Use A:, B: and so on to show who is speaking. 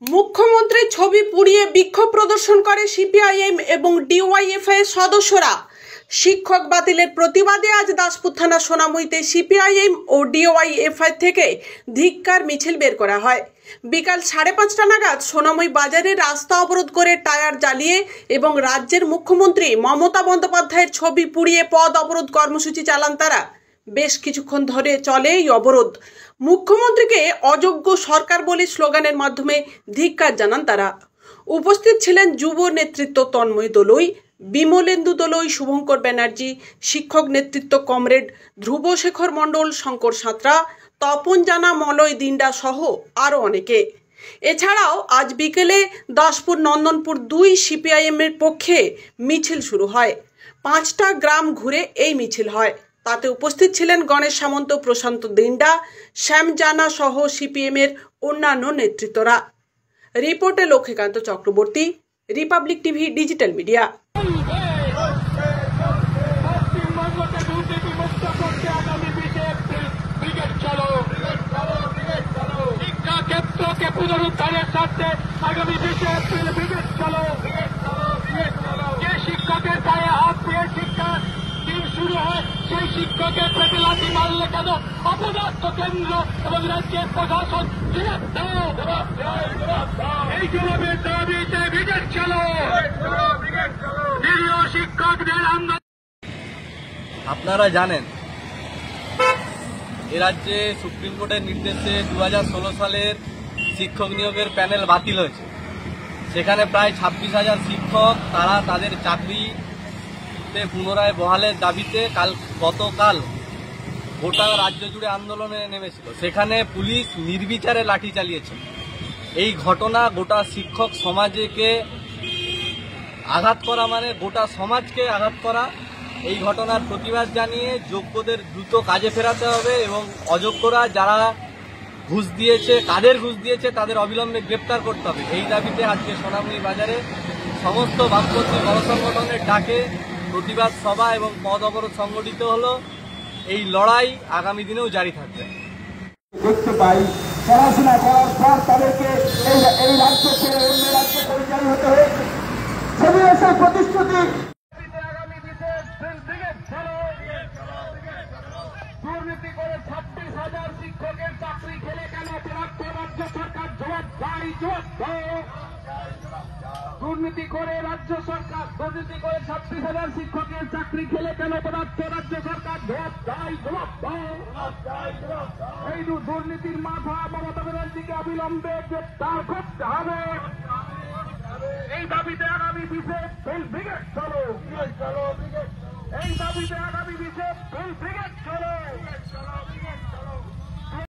A: মুখ্যমন্ত্রীর ছবি পুড়িয়ে বিক্ষোভ প্রদর্শন করে সিপিআইএম এবং ডিওয়াইএফআই এর সদস্যরা। শিক্ষক বাতিলের প্রতিবাদে আজ দাসপুর থানা সোনামুড়িতে সিপিআইএম ও ডিওয়াইএফআই থেকে ধিক্কার মিছিল বের করা হয়। বিকাল 5:30টা নাগাদ সোনামুড়ি বাজারে রাস্তা অবরোধ করে টায়ার জ্বালিয়ে এবং রাজ্যের মুখ্যমন্ত্রী মমতা বন্দ্যোপাধ্যায়ের ছবি পুড়িয়ে পথ অবরোধ কর্মসূচি চালান তারা। বেশ কিছুক্ষণ ধরে চলে এই অবরোধ। মুখ্যমন্ত্রীকে অযোগ্য সরকার বলে স্লোগানের মাধ্যমে ধিক্কার জানান তারা। উপস্থিত ছিলেন যুব নেতৃত্ব তন্ময় দোলই, বিমলেন্দু দোলই, শুভঙ্কর ব্যানার্জি, শিক্ষক নেতৃত্ব কমরেড ধ্রুবশেখর মণ্ডল, শঙ্কর সাঁতরা, তপন জানা, মলয় দিন্ডা সহ আরও অনেকে। এছাড়াও আজ বিকেলে দাসপুর নন্দনপুর 2 সিপিআইএম এর পক্ষে মিছিল শুরু হয়। 5টা গ্রাম ঘুরে এই মিছিল হয়। তাতে উপস্থিত ছিলেন গণেশ সামন্ত, প্রশান্ত দিন্ডা, শ্যাম জানা সহ সিপিএম এর অন্যান্য নেতৃত্বরা। রিপোর্টে Lakshmikanta Chakraborty, republic TV digital media.
B: পুনরুদ্ধারের স্বার্থে আগামী 20 এপ্রিল ব্রিগেড চলো। যে শিক্ষকের গায়ে হাত দিয়ে শিক্ষা দিন শুরু হয়, সেই শিক্ষকের প্রতি লাঠি মারলে কেন অপদার্থ কেন্দ্র এবং রাজ্যের প্রশাসন এই জবাবের দাবিতে ব্রিগেড চলো। নিরীহ শিক্ষকদের আন্দোলন।
C: আপনারা জানেন এ রাজ্যে সুপ্রিম কোর্টের নির্দেশে 2016 সালের শিক্ষক নিয়োগের প্যানেল বাতিল হয়েছে। সেখানে প্রায় 26,000 শিক্ষক তারা তাদের চাকরিতে পুনরায় বহালের দাবিতে গতকাল গোটা রাজ্য জুড়ে আন্দোলনে নেমেছিল। সেখানে পুলিশ নির্বিচারে লাঠি চালিয়েছে। এই ঘটনা গোটা শিক্ষক সমাজকে আঘাত করা, মানে গোটা সমাজকে আঘাত করা। এই ঘটনার প্রতিবাদ জানিয়ে যোগ্যদের দ্রুত কাজে ফেরাতে হবে এবং অযোগ্যরা যারা ঘুষ দিয়েছে, কাদের ঘুষ দিয়েছে তাদের অবিলম্বে গ্রেপ্তার করতে হবে। এই দাবিতে আজকে সোনামুড়ি বাজারে সমস্ত বামপন্থী গণসংগঠনের ডাকে প্রতিবাদ সভা এবং পথ অবরোধ সংগঠিত হলো। এই লড়াই আগামী দিনেও জারি থাকবে।
D: দেখতে পাই পড়াশোনা করার পর তাদেরকে এই রাজ্য ছেড়ে অন্য রাজ্যে পরিচালিত হতে হয়েছে। সেদিন সেই প্রতিশ্রুতি
B: দুর্নীতি করে 26,000 শিক্ষকের চাকরি খেলে কেন রাজ্য সরকার জবাব দায়। দুর্নীতি করে রাজ্য সরকার 26,000 শিক্ষকের চাকরি খেলে কেন রাজ্য সরকার জবাব দায়। এই দুর্নীতির মাথা মমতা ব্যানার্জিকে অবিলম্বে গ্রেপ্তার করতে হবে। এই দাবিতে আগামী 20 এপ্রিল ব্রিগেড চলো। এই দাবিতে আগামী 20 এপ্রিল ব্রিগেড